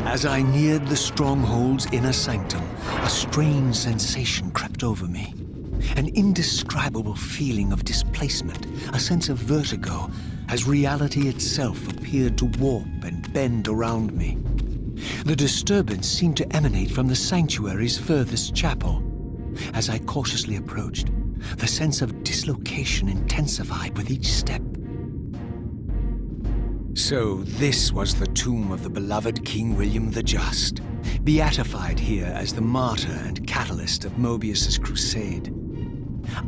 As I neared the stronghold's inner sanctum, a strange sensation crept over me. An indescribable feeling of displacement, a sense of vertigo, as reality itself appeared to warp and bend around me. The disturbance seemed to emanate from the sanctuary's furthest chapel. As I cautiously approached, the sense of dislocation intensified with each step. So this was the tomb of the beloved King William the Just, beatified here as the martyr and catalyst of Mobius's crusade.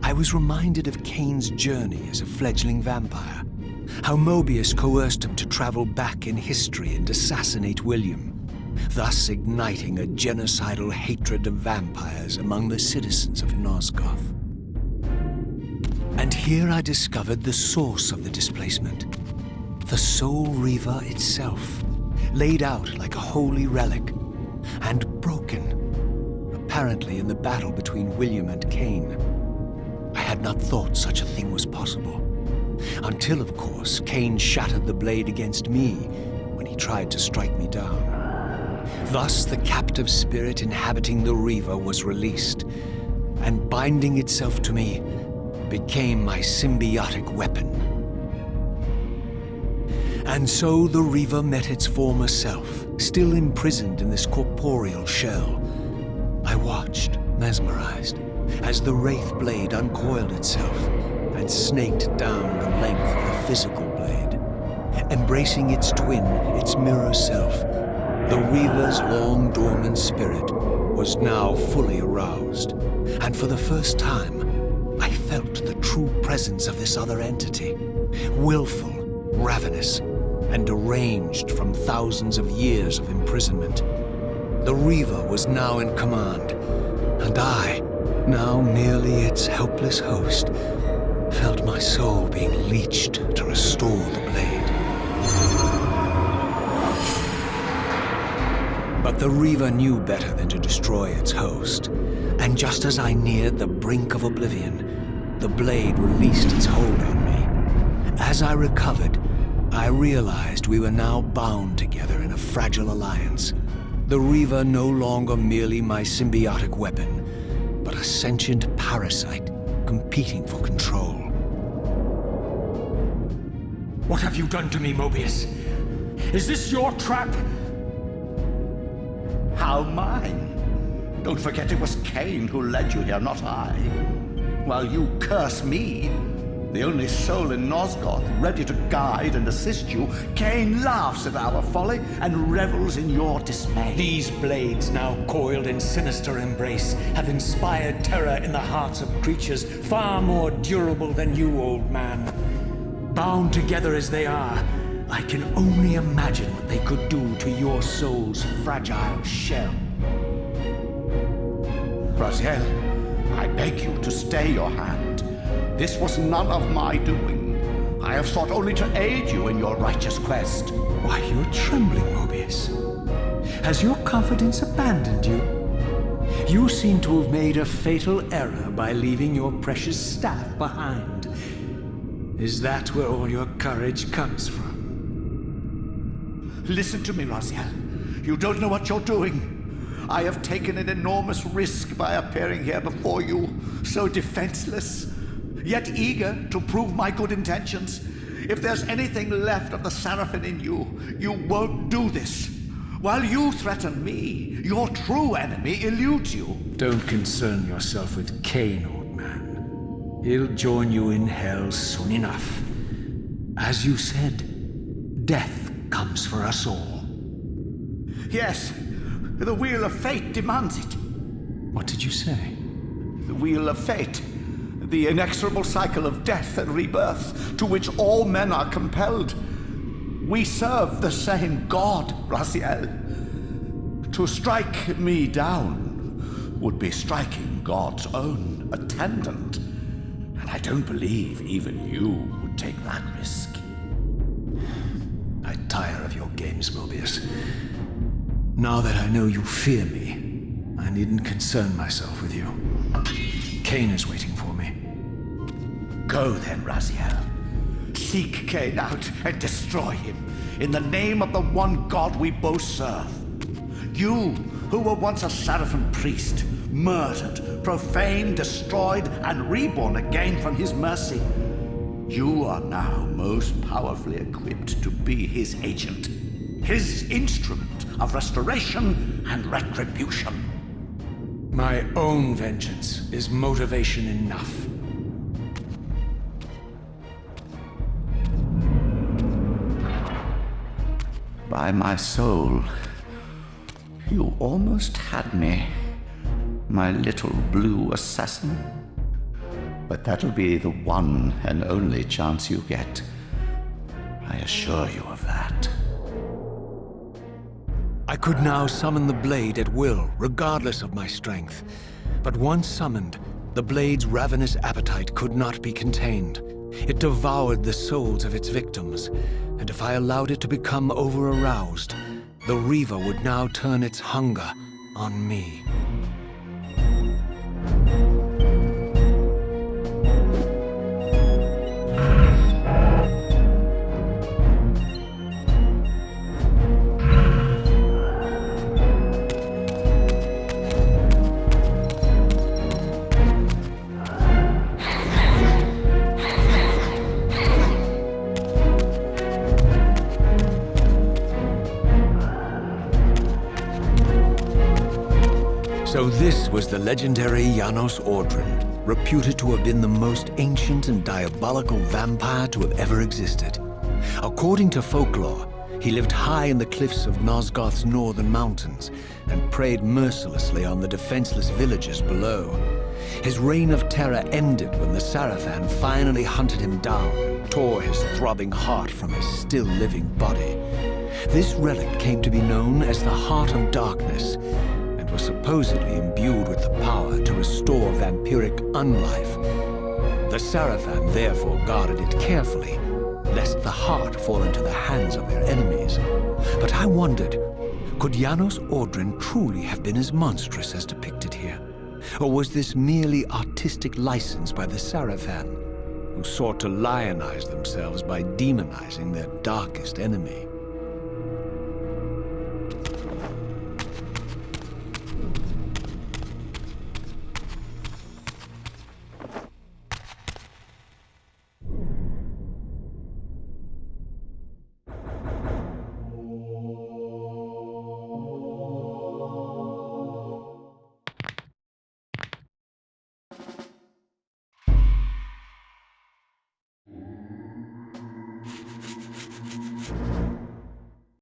I was reminded of Kain's journey as a fledgling vampire, how Mobius coerced him to travel back in history and assassinate William, thus igniting a genocidal hatred of vampires among the citizens of Nosgoth. And here I discovered the source of the displacement. The Soul Reaver itself, laid out like a holy relic, and broken, apparently in the battle between William and Kain. I had not thought such a thing was possible, until, of course, Kain shattered the blade against me when he tried to strike me down. Thus, the captive spirit inhabiting the Reaver was released, and binding itself to me, became my symbiotic weapon. And so the Reaver met its former self, still imprisoned in this corporeal shell. I watched, mesmerized, as the Wraith blade uncoiled itself and snaked down the length of the physical blade. Embracing its twin, its mirror self, the Reaver's long-dormant spirit was now fully aroused. And for the first time, I felt the true presence of this other entity, willful, ravenous, and deranged from thousands of years of imprisonment. The Reaver was now in command, and I, now merely its helpless host, felt my soul being leeched to restore the blade. But the Reaver knew better than to destroy its host, and just as I neared the brink of oblivion, the blade released its hold on me. As I recovered, I realized we were now bound together in a fragile alliance. The Reaver no longer merely my symbiotic weapon, but a sentient parasite competing for control. What have you done to me, Mobius? Is this your trap? How mine? Don't forget it was Kain who led you here, not I. While you curse me, the only soul in Nosgoth ready to guide and assist you, Kain laughs at our folly and revels in your dismay. These blades, now coiled in sinister embrace, have inspired terror in the hearts of creatures far more durable than you, old man. Bound together as they are, I can only imagine what they could do to your soul's fragile shell. Raziel, I beg you to stay your hand. This was none of my doing. I have sought only to aid you in your righteous quest. Why, you're trembling, Mobius. Has your confidence abandoned you? You seem to have made a fatal error by leaving your precious staff behind. Is that where all your courage comes from? Listen to me, Raziel. You don't know what you're doing. I have taken an enormous risk by appearing here before you, so defenseless, yet eager to prove my good intentions. If there's anything left of the Seraphim in you, you won't do this. While you threaten me, your true enemy eludes you. Don't concern yourself with Kain, old man. He'll join you in hell soon enough. As you said, death comes for us all. Yes, the wheel of fate demands it. What did you say? The wheel of fate. The inexorable cycle of death and rebirth to which all men are compelled. We serve the same God, Raziel. To strike me down would be striking God's own attendant. And I don't believe even you would take that risk. I tire of your games, Mobius. Now that I know you fear me, I needn't concern myself with you. Kain is waiting for me. Go then, Raziel. Seek Kain out and destroy him in the name of the one God we both serve. You, who were once a Seraphim priest, murdered, profaned, destroyed, and reborn again from his mercy. You are now most powerfully equipped to be his agent, his instrument of restoration and retribution. My own vengeance is motivation enough. By my soul, you almost had me, my little blue assassin. But that'll be the one and only chance you get. I assure you of that. I could now summon the blade at will, regardless of my strength. But once summoned, the blade's ravenous appetite could not be contained. It devoured the souls of its victims, and if I allowed it to become over-aroused, the Reaver would now turn its hunger on me. So this was the legendary Janos Ordrin, reputed to have been the most ancient and diabolical vampire to have ever existed. According to folklore, he lived high in the cliffs of Nosgoth's northern mountains and preyed mercilessly on the defenseless villagers below. His reign of terror ended when the Sarafan finally hunted him down and tore his throbbing heart from his still-living body. This relic came to be known as the Heart of Darkness, was supposedly imbued with the power to restore vampiric unlife. The Sarafan therefore guarded it carefully, lest the heart fall into the hands of their enemies. But I wondered, could Janos Ordrin truly have been as monstrous as depicted here? Or was this merely artistic license by the Sarafan, who sought to lionize themselves by demonizing their darkest enemy?